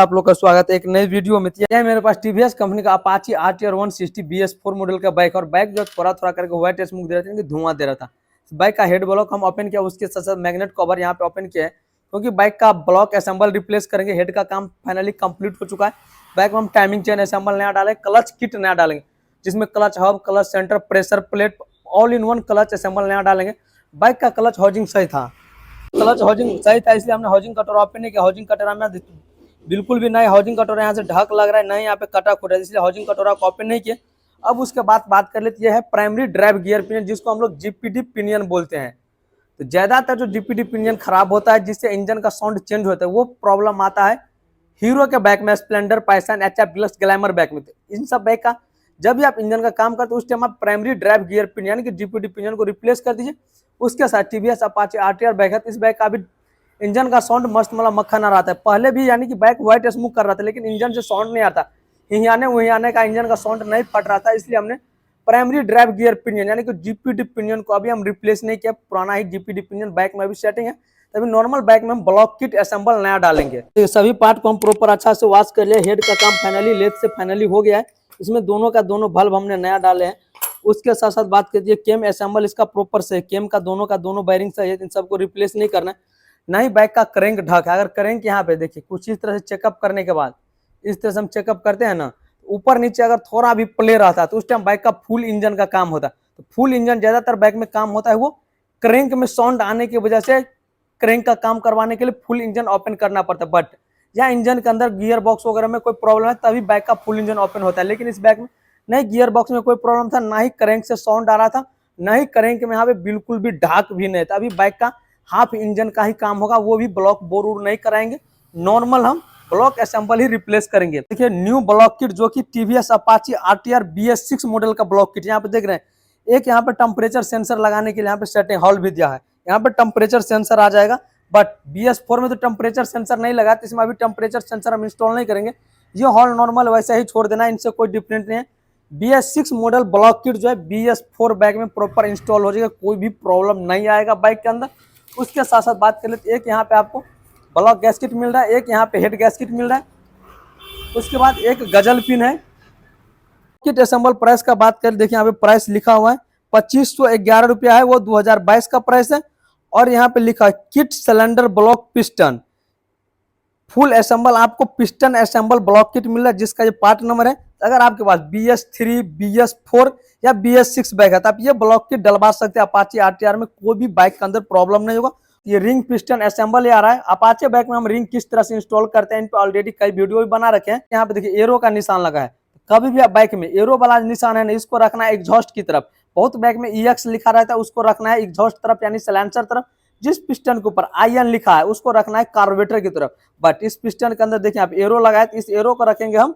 आप लोग का स्वागत है एक नई वीडियो में। यह मेरे पास टीवीएस कंपनी का अपाची आरटीआर 160 BS4 मॉडल का बाइक और बाइक जो थोड़ा थोड़ा करके व्हाइट स्मोक दे रहा था, धुआं दे रहा था। बाइक का हेड ब्लॉक हम ओपन किया, उसके साथ साथ मैग्नेट कवर यहाँ पे ओपन किया है, क्योंकि बाइक का ब्लॉक असेंबल रिप्लेस करेंगे। हेड का काम फाइनली कंप्लीट हो चुका है। बाइक में हम टाइमिंग चेन असेंबल नया डालेंगे, क्लच किट नया डालेंगे, जिसमें clutch hub, clutch centre, pressure plate, all in one clutch assemble नया डालेंगे। बाइक का क्लच हॉजिंग सही था, क्लच हॉजिंग सही था, इसलिए हमने हॉजिंग कटोरा ओपन नहीं किया। हॉजिंग कटोरा में बिल्कुल भी नहीं, हॉजिंग कटोरा यहाँ से ढक लग रहा है, नहीं यहाँ पे कटा खुटा है, इसलिए हॉजिंग कटोरा को ओपन नहीं किया। अब उसके बाद बात कर लेते हैं प्राइमरी ड्राइव गियर पिनियन, जिसको हम लोग जीपीडी पिनियन बोलते हैं। तो ज्यादातर जो जीपीडी पिनियन खराब होता है, जिससे इंजन का साउंड चेंज होता है, वो प्रॉब्लम आता है हीरो के बाइक में, Splendor, passion, HF deluxe, glamour bike में। इन सब बाइक का जब भी आप इंजन का काम करते हो, उस टाइम आप प्राइमरी ड्राइव गियर पिनियन यानी कि जीपीडी पिनियन को रिप्लेस कर दीजिए। उसके साथ टीवीएस अपाचे आरटीआर बाइक है, इस बाइक का भी इंजन का साउंड मस्त मतलब मक्खन आ रहा था। पहले भी यानी कि बाइक व्हाइट स्मूथ कर रहा था, लेकिन इंजन से साउंड नहीं आता, हियाने वहियाने का इंजन का साउंड नहीं फट रहा था। इसलिए हमने प्राइमरी ड्राइव गियर पिनियन यानी कि जीपीडी पिनियन को अभी हम रिप्लेस नहीं किया, पुराना ही जीपीडी पिनियन बाइक में अभी सेटिंग है। तभी नॉर्मल बाइक में हम ब्लॉक किट असेंबल नया डालेंगे। तो सभी पार्ट को हम प्रॉपर अच्छा से वॉश कर लिया। हेड का काम फाइनली लेथ से फाइनली हो गया है, इसमें दोनों का दोनों बल्ब हमने नया डाले हैं। उसके साथ साथ बात कीजिए केम असेंबल इसका प्रॉपर से, केम का दोनों बेयरिंग सही है, इन सबको रिप्लेस नहीं करना है। नहीं बाइक का क्रैंक ढक है, अगर क्रैंक यहाँ पे देखिए कुछ इस तरह से चेकअप करने के बाद, इस तरह से हम चेकअप करते हैं ना, ऊपर नीचे अगर थोड़ा भी प्ले रहता है तो उस टाइम बाइक का फुल इंजन का काम होता है। तो फुल इंजन ज्यादातर बाइक में काम होता है, वो क्रैंक में साउंड आने की वजह से क्रैंक का काम करवाने के लिए फुल इंजन ओपन करना पड़ता है। बट यहाँ इंजन के अंदर गियर बॉक्स वगैरह में कोई प्रॉब्लम है तभी बाइक का फुल इंजन ओपन होता है, लेकिन इस बाइक में नहीं गियर बॉक्स में कोई प्रॉब्लम था, ना ही क्रैंक से साउंड आ रहा था, ना ही क्रैंक में यहाँ पे बिल्कुल भी ढाक भी नहीं था। अभी बाइक का हाफ इंजन का ही काम होगा, वो भी ब्लॉक बोर नहीं कराएंगे, नॉर्मल हम ब्लॉक असेंबल ही रिप्लेस करेंगे। देखिए न्यू ब्लॉक किट जो कि TVS Apache RTR BS6 model का ब्लॉक किट यहाँ पे देख रहे हैं। एक यहाँ पे टेम्परेचर सेंसर लगाने के लिए यहाँ पे सेटिंग हॉल भी दिया है, यहाँ पे टेम्परेचर सेंसर आ जाएगा। बट BS4 में तो टेम्परेचर सेंसर नहीं लगा, तो इसमें अभी टेम्परेचर सेंसर हम इंस्टॉल नहीं करेंगे। ये हॉल नॉर्मल वैसा ही छोड़ देना, इनसे कोई डिफरेंट नहीं है। BS6 मॉडल ब्लॉक किट जो है BS4 बाइक में प्रॉपर इंस्टॉल हो जाएगा, कोई भी प्रॉब्लम नहीं आएगा बाइक के अंदर। उसके साथ साथ बात कर लेते, एक यहाँ पे आपको ब्लॉक गैस्केट मिल रहा है, एक यहाँ पे हेड गैस्केट मिल रहा है। उसके बाद एक गजल पिन है। किट असेंबल प्राइस का बात करें, देखिए यहाँ पे प्राइस लिखा हुआ है 2511 रुपया है, वो 2022 का प्राइस है। और यहाँ पे लिखा है kit cylinder block piston full assemble, आपको पिस्टन असेंबल ब्लॉक किट मिल रहा है, जिसका ये पार्ट नंबर है। अगर आपके पास BS3, BS4 या BS6 बाइक है तो आप ये ब्लॉक किट डलवा सकते हैं अपाचे आरटीआर में, कोई भी बाइक के अंदर प्रॉब्लम नहीं होगा। ये रिंग पिस्टन असेंबल आ रहा है। अपाचे बाइक में हम रिंग किस तरह से इंस्टॉल करते हैं, इन पे ऑलरेडी कई वीडियो भी बना रखे हैं। यहाँ पे देखिए एरो का निशान लगा है, कभी भी आप बाइक में एरो वाला निशान है ना, इसको रखना है एग्जॉस्ट की तरफ। बहुत बाइक में EX लिखा रहता है, उसको रखना है एग्जॉस्ट तरफ यानी सैलेंसर तरफ। जिस पिस्टन के ऊपर IN लिखा है उसको रखना है कार्बोरेटर की तरफ। बट इस पिस्टन के अंदर देखिए आप एरो लगाए, तो इस एरो को रखेंगे हम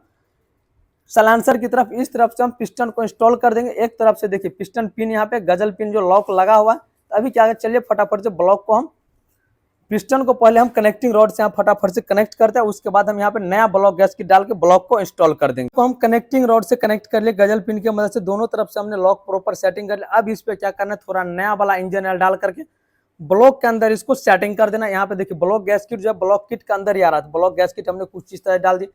सैलेंसर की तरफ। इस तरफ से हम पिस्टन को इंस्टॉल कर देंगे। एक तरफ से देखिए पिस्टन पिन, यहाँ पे गजल पिन जो लॉक लगा हुआ है। तो अभी क्या, चलिए फटाफट से ब्लॉक को हम, पिस्टन को पहले हम कनेक्टिंग रॉड से फटाफट से कनेक्ट करते हैं, उसके बाद हम यहाँ पे नया ब्लॉक गैस की डाल के ब्लॉक को इंस्टॉल कर देंगे। तो हम कनेक्टिंग रॉड से कनेक्ट कर लिए गजल पिन की मदद से, दोनों तरफ से हमने लॉक प्रॉपर सेटिंग कर लिया। अब इस पे क्या करना है, थोड़ा नया वाला इंजन ऑयल डाल करके ब्लॉक के अंदर इसको सेटिंग कर देना। यहाँ पे देखिए ब्लॉक गैस किट जो है ब्लॉक किट के अंदर ही आ रहा था। ब्लॉक गैस किट हमने कुछ चीज तरह डाल दी।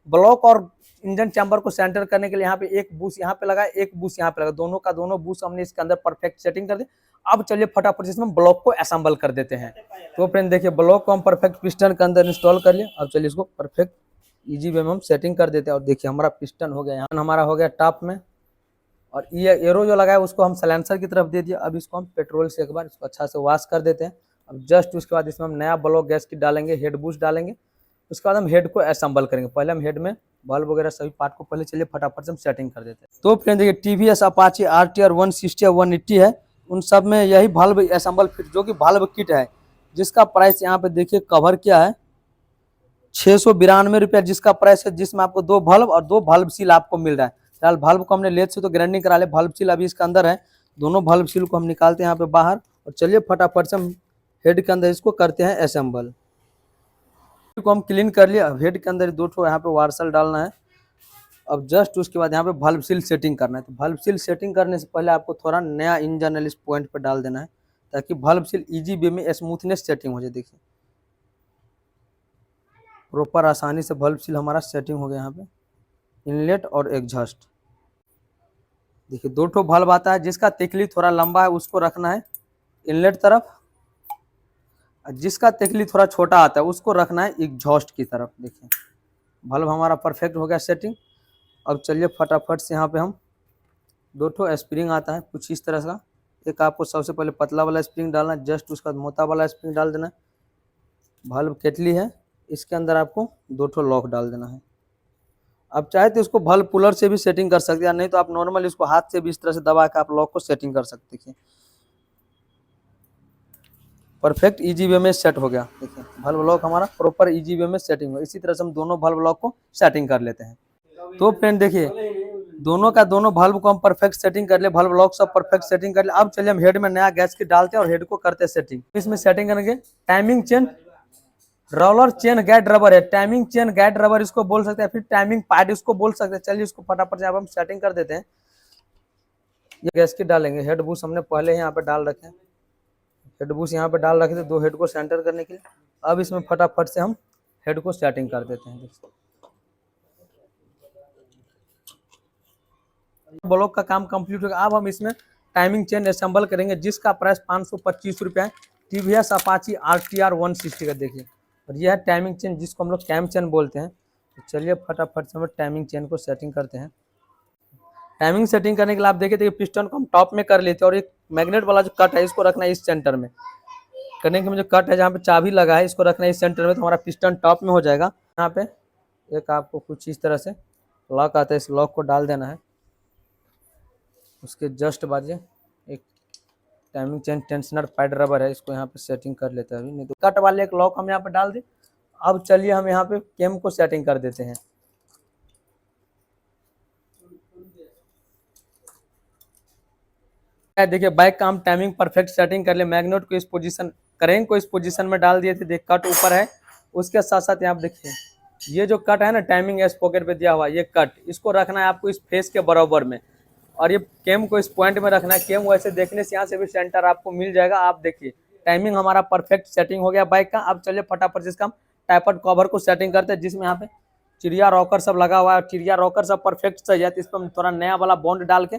ब्लॉक और इंजन चैम्बर को सेंटर करने के लिए यहाँ पे एक बूस यहाँ पे लगा, एक बूस यहाँ पे लगा, दोनों का दोनों बूस हमने इसके अंदर परफेक्ट सेटिंग कर दी। अब चलिए फटाफट इसमें ब्लॉक को असेंबल कर देते हैं। तो फ्रेंड देखिए ब्लॉक को हम परफेक्ट पिस्टन के अंदर इंस्टॉल कर लिए। अब चलिए इसको परफेक्ट इजी वे में हम सेटिंग कर देते हैं। और देखिए हमारा पिस्टन हो गया, यहाँ हमारा हो गया टॉप में, और ये एरो जो लगा है उसको हम सैलेंसर की तरफ दे दिया। अब इसको हम पेट्रोल से एक बार इसको अच्छा से वॉश कर देते हैं। अब जस्ट उसके बाद इसमें हम नया ब्लॉक गैस की डालेंगे, हेड बूस्ट डालेंगे। उसके बाद हम हेड को असेंबल करेंगे। पहले हम हेड में बल्ब वगैरह सभी पार्ट को पहले चलिए फटाफट से हम सेटिंग कर देते हैं। तो फ्रेंड देखिए टीवीएस अपाचे आरटीआर 160 या 180 है, उन सब में यही बल्ब असेंबल फिट जो कि बल्ब किट है, जिसका प्राइस यहाँ पे देखिए कवर क्या है 692 रुपया जिसका प्राइस है, जिसमें आपको 2 बल्ब और 2 बल्ब सील आपको मिल रहा है। फिलहाल बल्ब को हमने लेथ से तो ग्राइंडिंग करा ले, बल्ब सील अभी इसके अंदर है। दोनों बल्ब सील को हम निकालते हैं यहाँ पे बाहर, और चलिए फटाफट से हम हेड के अंदर इसको करते हैं असेंबल। को हम क्लीन कर लिए। अब हेड के अंदर 2 ठो यहाँ पे वार्सल डालना है। अब जस्ट उसके बाद यहाँ पे बल्ब सील सेटिंग करना है। तो बल्ब सील सेटिंग करने से पहले आपको थोड़ा नया इंजन ऑयल इस पॉइंट पे डाल देना है, ताकि बल्ब सील इजी वे में स्मूथनेस सेटिंग हो जाए। देखिए प्रॉपर आसानी से बल्ब सील हमारा सेटिंग हो गया यहाँ पे। इनलेट और एग्जॉस्ट देखिए, दो ठो बल्ब आता है, जिसका तिकली थोड़ा लंबा है उसको रखना है इनलेट तरफ, और जिसका तिकली थोड़ा छोटा आता है उसको रखना है एग्जॉस्ट की तरफ। देखिए बल्ब हमारा परफेक्ट हो गया सेटिंग। अब चलिए फटाफट से यहाँ पे हम दो ठो स्प्रिंग आता है कुछ इस तरह का। एक आपको सबसे पहले पतला वाला स्प्रिंग डालना है, जस्ट उसका मोटा वाला स्प्रिंग डाल देना है। बल्ब केटली है, इसके अंदर आपको दो ठो लॉक डाल देना है। आप चाहे तो इसको बल्ब पुलर से भी सेटिंग कर सकते हैं, नहीं तो आप नॉर्मल इसको हाथ से भी इस तरह से दबा के आप लॉक को सेटिंग कर सकते हैं। परफेक्ट इजी वे में सेट हो गया। देखिए बल्ब लॉक हमारा प्रॉपर इजी वे में सेटिंग हो। इसी तरह से हम दोनों बल्ब लॉक को सेटिंग कर लेते हैं। तो फ्रेंड देखिए, दोनों का दोनों बल्ब को हम परफेक्ट सेटिंग कर ले, बल्ब लॉक सब परफेक्ट सेटिंग कर ले। अब चलिए हम हेड में नया गैस की डालते हैं और हेड को करते हैं सेटिंग। इसमें सेटिंग करेंगे timing chain, roller chain guide rubber है, टाइमिंग चेन गाइड रबर इसको बोल सकते हैं, फिर टाइमिंग पैड इसको बोल सकते हैं। चलिए इसको फटाफट से हम सेटिंग कर देते हैं। ये गैस की डालेंगे, हेड बूस हमने पहले यहाँ पे डाल रखे हैं, हेड बूस यहाँ पे डाल रखे थे दो हेड को सेंटर करने के लिए। अब इसमें फटाफट से हम हेड को सेटिंग कर देते हैं। ब्लॉक का काम कंप्लीट हो गया। अब हम इसमें टाइमिंग चेन असेंबल करेंगे, जिसका प्राइस 525 रुपया है। टीवीएस अपाची RTR 160 का देखिए, और यह है टाइमिंग चेन जिसको हम लोग कैम चेन बोलते हैं। तो चलिए फटाफट से हम टाइमिंग चेन को सेटिंग करते हैं। टाइमिंग सेटिंग करने के लिए आप देखिए पिस्टन को हम टॉप में कर लेते हैं, और एक मैग्नेट वाला जो कट है इसको रखना है इस सेंटर में। करने के जो कट है जहाँ पे चाबी लगा है इसको रखना है इस सेंटर में, तो हमारा पिस्टन टॉप में हो जाएगा। यहाँ पे एक आपको कुछ इस तरह से लॉक आता है, इस लॉक को डाल देना है। उसके जस्ट बाद एक timing chain tensioner pad rubber है, इसको यहाँ पे सेटिंग कर लेते हैं अभी, नहीं तो कट वाले एक लॉक हम यहाँ पे डाल दें। अब चलिए हम यहाँ पे केम को सेटिंग कर देते हैं। देखिए बाइक का हम टाइमिंग परफेक्ट सेटिंग कर ले, मैग्नेट को इस पोजीशन करेंगे को इस पोजीशन में डाल दिए थे। देख कट ऊपर है, उसके साथ साथ यहाँ पे देखिए ये जो कट है ना टाइमिंग एस पॉकेट पे दिया हुआ, ये कट इसको रखना है आपको इस फेस के बराबर में, और ये केम को इस पॉइंट में रखना है। केम वैसे देखने से यहाँ से भी सेंटर आपको मिल जाएगा। आप देखिए टाइमिंग हमारा परफेक्ट सेटिंग हो गया बाइक का। अब चलिए फटाफट जिसका हम टाइपर्ड कवर को सेटिंग करते हैं, जिसमें यहाँ पे चिड़िया रॉकर सब लगा हुआ है, चिड़िया रॉकर सब परफेक्ट सही है। तो इस पर हम थोड़ा नया वाला बॉन्ड डाल के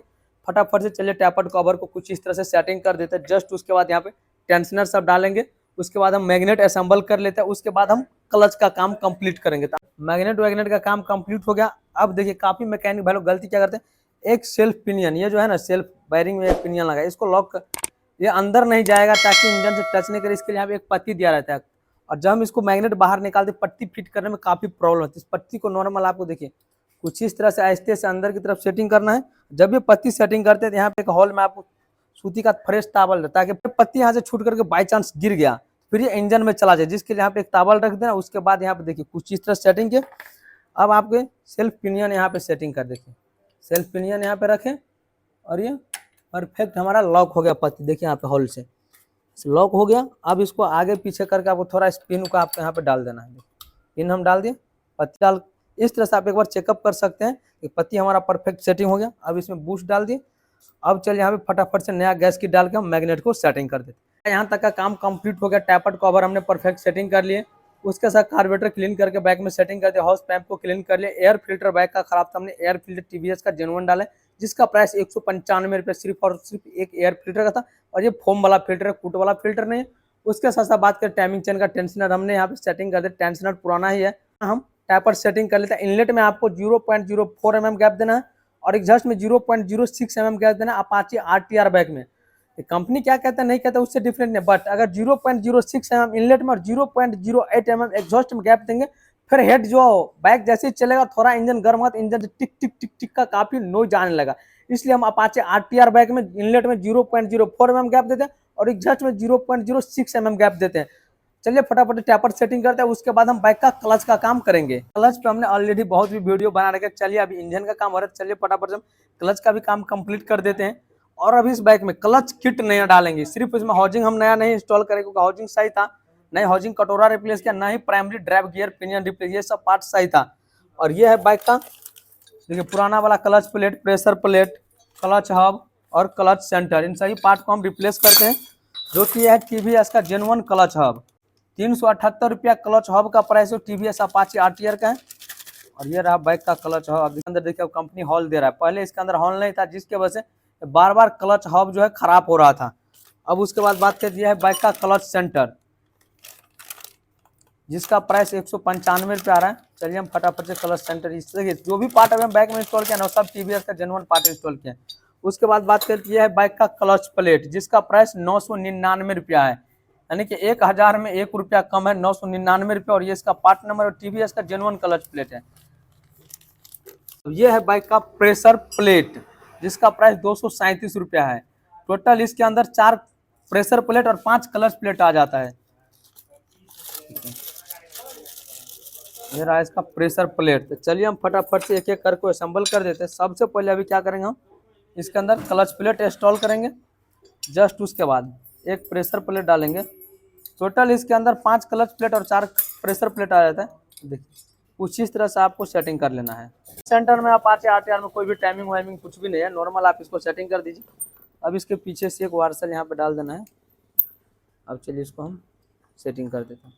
फटाफट से चलिए टाइपर्ड कवर को कुछ इस तरह से सेटिंग कर देते हैं। जस्ट उसके बाद यहाँ पे टेंशनर सब डालेंगे, उसके बाद हम मैग्नेट असेंबल कर लेते हैं, उसके बाद हम क्लच का काम कंप्लीट करेंगे। मैग्नेट वैग्नेट का काम कंप्लीट हो गया। अब देखिए काफी मैकेनिक भाई लोग गलती क्या करते हैं, एक सेल्फ पिनियन, ये जो है ना सेल्फ बैरिंग में एक पिनियन लगा है, इसको लॉक ये अंदर नहीं जाएगा ताकि इंजन से टच नहीं करे, इसके लिए यहाँ पे एक पत्ती दिया रहता है। और जब हम इसको मैग्नेट बाहर निकालते पट्टी फिट करने में काफी प्रॉब्लम होती है। इस पट्टी को नॉर्मल आपको देखिए कुछ इस तरह से आहिस्ते से अंदर की तरफ सेटिंग करना है। जब ये पत्ती सेटिंग करते हैं तो यहाँ पे एक हॉल में आपको सूती का फ्रेश तावल रहता है, ताकि पत्ती यहाँ से छूट करके बाई चांस गिर गया फिर ये इंजन में चला जाए, जिसके लिए यहाँ पे एक तावल रख देना। उसके बाद यहाँ पे देखिए कुछ इस तरह सेटिंग के अब आपके सेल्फ पिनियन यहाँ पे सेटिंग कर देखिए, सेल्फ पिनियन यहाँ पे रखें और ये परफेक्ट हमारा लॉक हो गया पत्ती। देखिए यहाँ पे हॉल से लॉक हो गया। अब इसको आगे पीछे करके आपको थोड़ा स्पिन को आपको यहाँ पे डाल देना है। पिन हम डाल दिए, पत्ती डाल, इस तरह से आप एक बार चेकअप कर सकते हैं कि पत्ती हमारा परफेक्ट सेटिंग हो गया। अब इसमें बूस्ट डाल दिए। अब चलिए यहाँ पे फटाफट से नया गैस की डाल के हम मैग्नेट को सेटिंग कर देते हैं। यहाँ तक का काम कंप्लीट हो गया। टैपर्ड कवर हमने परफेक्ट सेटिंग कर लिए, उसके साथ कार्बोरेटर क्लीन करके बैक में सेटिंग कर दिया, हाउस पैम्प को क्लीन कर लिया। एयर फिल्टर बैक का खराब था, हमने एयर फिल्टर टीवीएस का जेन्युइन डाला, जिसका प्राइस 195 रुपये सिर्फ और सिर्फ एक एयर फिल्टर का था, और ये फोम वाला फिल्टर है, कूट वाला फिल्टर नहीं है। उसके साथ साथ बात करें टाइमिंग चेन का टेंशनर हमने यहाँ पे सेटिंग कर दिया, टेंशनर पुराना ही है, हम टैपर सेटिंग कर लेते हैं। इनलेट में आपको 0.04 mm गैप देना है और एग्जॉस्ट में 0.06 mm गैप देना है। अपाची RTR बैक में कंपनी क्या कहता है नहीं कहता उससे डिफरेंट नहीं, बट अगर 0.06 mm इनलेट में और 0.08 mm एग्जॉस्ट में गैप देंगे, फिर हेड जो बैक जैसे ही चलेगा थोड़ा इंजन गर्म होगा तो इंजन से टिक टिक टिक टिक का काफी नॉइज आने लगा। इसलिए हम अपाचे RTR बैक में इनलेट में 0.04 mm गैप देते हैं और एग्जॉस्ट में 0.06 mm गैप देते हैं। चलिए फटाफट टैपर सेटिंग करते हैं, उसके बाद हम बाइक का क्लच का काम करेंगे। क्लच पे हमने ऑलरेडी बहुत भी वीडियो बना रखे। चलिए अभी इंजन का काम हो रहा है, चलिए फटाफट से हम क्लच का भी काम कंप्लीट कर देते हैं। और अभी इस बाइक में क्लच किट नया डालेंगे, सिर्फ इसमें हाउसिंग हम नया नहीं इंस्टॉल करेंगे क्योंकि हाउसिंग सही था, नहीं हाउसिंग कटोरा रिप्लेस किया, ना ही primary drive gear pinion replace, ये सब पार्ट सही था। और ये है बाइक का देखिए पुराना वाला clutch plate, pressure plate, clutch hub और क्लच सेंटर, इन सभी पार्ट को हम रिप्लेस करते हैं, जो कि है TVS का genuine clutch hub. ₹378 clutch hub का प्राइस है, टीवीएस अपाची आरटीआर का है। और ये रहा बाइक का क्लच हब। अब इसके अंदर देखिए कंपनी हॉल दे रहा है, पहले इसके अंदर हॉल नहीं था जिसकी वजह से बार बार क्लच हब जो है खराब हो रहा था। अब उसके बाद बात कर दिया है बाइक का क्लच सेंटर, जिसका प्राइस 195 रुपये आ रहा है। चलिए हम फटाफट से क्लच सेंटर देखिए, जो भी पार्ट अभी हम बाइक में इंस्टॉल किया ना सब टीवीएस का जेन्युइन पार्ट इंस्टॉल किया है। उसके बाद बात करती है बाइक का क्लच प्लेट, जिसका प्राइस 999 रुपया है, यानी कि 1000 में 1 रुपया कम है, 999 रुपये। और ये इसका पार्ट नंबर और टीवीएस का जेन्युइन क्लच प्लेट है। तो ये है बाइक का प्रेशर प्लेट, जिसका प्राइस 237 रुपया है। टोटल इसके अंदर 4 प्रेशर प्लेट और 5 क्लच प्लेट आ जाता है। ये रहा इसका प्रेशर प्लेट। तो चलिए हम फटाफट से एक एक करके असेंबल कर देते हैं। सबसे पहले अभी क्या करेंगे, हम इसके अंदर क्लच प्लेट इंस्टॉल करेंगे। जस्ट उसके बाद एक प्रेशर प्लेट डालेंगे। टोटल इसके अंदर 5 क्लच प्लेट और 4 प्रेशर प्लेट आ जाता है। देखिए कुछ इस तरह से आपको सेटिंग कर लेना है। सेंटर में आप आते आरटीआर में कोई भी टाइमिंग वाइमिंग कुछ भी नहीं है, नॉर्मल आप इसको सेटिंग कर दीजिए। अब इसके पीछे से एक वार्सल यहाँ पे डाल देना है। अब चलिए इसको हम सेटिंग कर देते हैं।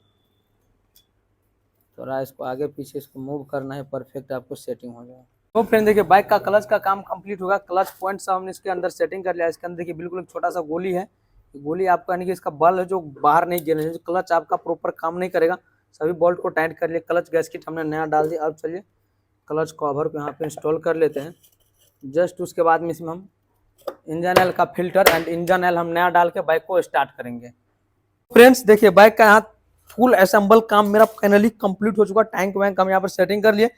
थोड़ा इसको आगे पीछे इसको मूव करना है, परफेक्ट आपको सेटिंग हो जाएगा। तो फ्रेंड देखिए बाइक का क्लच का काम कंप्लीट होगा। क्लच पॉइंट सब हमने इसके अंदर सेटिंग कर लिया। इसके अंदर देखिए बिल्कुल एक छोटा सा गोली है, गोली आपका यानी कि इसका बल है जो बाहर नहीं गिरना है, क्लच आपका प्रॉपर काम नहीं करेगा। सभी बोल्ट को टाइट कर लिए। क्लच गैसकिट हमने नया डाल दिया। अब चलिए क्लच कवर को यहाँ पे इंस्टॉल कर लेते हैं। जस्ट उसके बाद में इसमें हम इंजन ऑयल का फिल्टर एंड इंजन ऑयल हम नया डाल के बाइक को स्टार्ट करेंगे। फ्रेंड्स देखिए बाइक का यहाँ फुल असेंबल काम मेरा फाइनली कंप्लीट हो चुका। टैंक वैंक हम यहाँ पर सेटिंग कर लिए।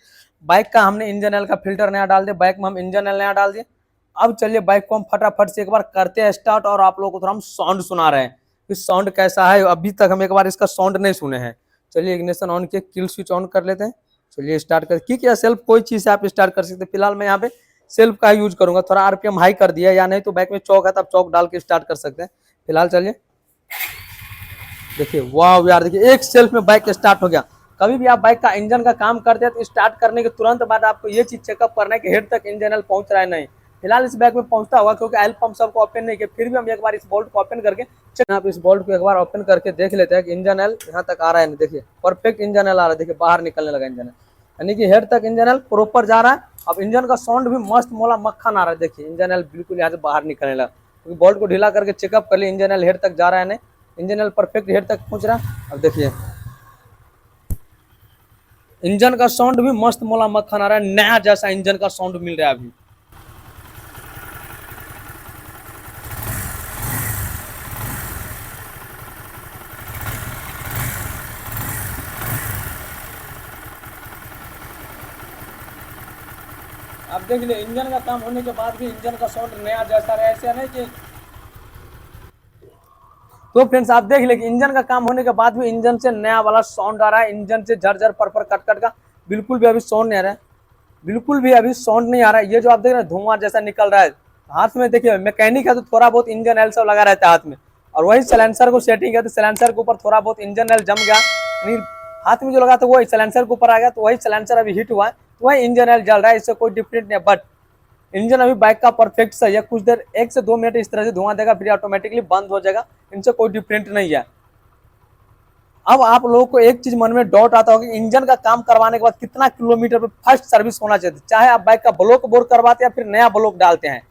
बाइक का हमने इंजन ऑयल का फिल्टर नया डाल दिया, बाइक में हम इंजन ऑयल नया डाल दिए। अब चलिए बाइक को हम फटाफट से एक बार करते हैं स्टार्ट और आप लोगों को थोड़ा हम साउंड सुना रहे हैं कि साउंड कैसा है। अभी तक हम एक बार इसका साउंड नहीं सुने हैं। चलिए इग्निशन ऑन किया, किल स्विच ऑन कर लेते हैं। चलिए स्टार्ट कर किक या सेल्फ कोई चीज़ से आप स्टार्ट कर सकते हैं। फिलहाल मैं यहाँ पे सेल्फ का यूज करूंगा। थोड़ा आरपीएम हाई कर दिया, या नहीं तो बाइक में चौक है तो आप चौक डाल के स्टार्ट कर सकते हैं। फिलहाल चलिए देखिए, वाह यार देखिए एक सेल्फ में बाइक स्टार्ट हो गया। कभी भी आप बाइक का इंजन का काम करते हैं तो स्टार्ट करने के तुरंत बाद आपको ये चीज चेकअप करना है कि हेड तक इंजन ऑयल पहुंच रहा है नहीं। फिलहाल इस बाइक में पहुंचता होगा क्योंकि ऑयल पंप सबको ओपन नहीं किया। फिर भी हम एक बार इस बोल्ट को ओपन करके आप इस बोल्ट को एक बार ओपन करके देख लेते हैं कि इंजन ऑयल यहाँ तक आ रहा है। देखिए परफेक्ट इंजन ऑयल आ रहा है। देखिए बाहर निकलने लगा इंजन ऑयल, यानी कि हेड तक इंजन ऑयल प्रॉपर जा रहा है। अब इंजन का साउंड भी मस्त मोला मक्खन आ रहा है। देखिए इंजन ऑयल बिल्कुल यहाँ से बाहर निकलने लगा, क्योंकि बोल्ट को ढीला करके चेकअप कर लिया इंजन ऑयल हेड तक जा रहा है नहीं। इंजन ऑयल परफेक्ट हेड तक पहुंच रहा है। अब देखिए इंजन का साउंड भी मस्त मोला मक्खन आ रहा है, नया जैसा इंजन का साउंड मिल रहा है अभी। आप देख लिए इंजन का काम होने के बाद भी इंजन का साउंड नया जैसा रहा, ऐसा नहीं कि तो फ्रेंड्स आप देख ले कि इंजन का काम होने के बाद भी इंजन से नया वाला साउंड आ रहा है। इंजन से झरझर पर कट कट का बिल्कुल भी अभी साउंड नहीं आ रहा है, बिल्कुल भी अभी साउंड नहीं आ रहा है। ये जो आप देख रहे हैं धुआं जैसा निकल रहा है हाथ में, देखिए मैकेनिक है तो थोड़ा बहुत इंजन ऑयल सब लगा रहता है हाथ में। और वही सैलेंसर को सेटिंग है तो सैलेंसर के ऊपर थोड़ा बहुत इंजन ऑयल जम गया, यानी हाथ में जो लगा था वही सैलेंसर के ऊपर आ गया, तो वही सैलेंसर अभी हिट हुआ है, तो वही इंजन ऑयल जल रहा है। इससे कोई डिफरेंट नहीं है। बट इंजन अभी बाइक का परफेक्ट सही है। कुछ देर 1 से 2 मिनट इस तरह से धुआं देगा, फिर ऑटोमेटिकली बंद हो जाएगा। इनसे कोई डिफरेंट नहीं है। अब आप लोगों को एक चीज मन में डाउट आता होगा कि इंजन का काम करवाने के बाद कितना किलोमीटर पे फर्स्ट सर्विस होना चाहिए, चाहे आप बाइक का ब्लॉक बोर करवाते हैं या फिर नया ब्लॉक डालते हैं।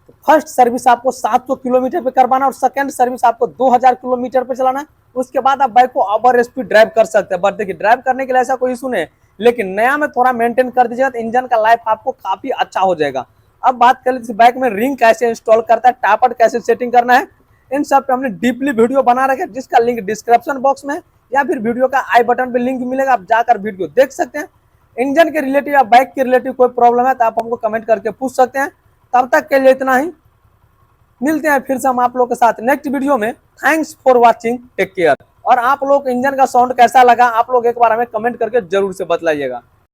तो फर्स्ट सर्विस आपको 700 किलोमीटर पे करवाना और सेकंड सर्विस आपको 2000 किलोमीटर पे चलाना है। उसके बाद आप बाइक को ओवर स्पीड ड्राइव कर सकते हैं। बट देखिए ड्राइव करने के लिए ऐसा कोई इशू नहीं है, लेकिन नया में थोड़ा मेंटेन कर दीजिएगा तो इंजन का लाइफ आपको काफी अच्छा हो जाएगा। अब बात कर लेते बाइक में रिंग कैसे इंस्टॉल करता है, टापर कैसे सेटिंग करना है, इन सब पे हमने डीपली वीडियो बना रखा है, जिसका लिंक डिस्क्रिप्शन बॉक्स में या फिर वीडियो का आई बटन पे लिंक मिलेगा, आप जाकर वीडियो देख सकते हैं। इंजन के रिलेटिव या बाइक के रिलेटिव कोई प्रॉब्लम है तो आप हमको कमेंट करके पूछ सकते हैं। तब तक के लिए इतना ही, मिलते हैं फिर से हम आप लोग के साथ नेक्स्ट वीडियो में। Thanks for watching, take care. और आप लोग इंजन का साउंड कैसा लगा आप लोग एक बार हमें कमेंट करके जरूर से बतलाइएगा।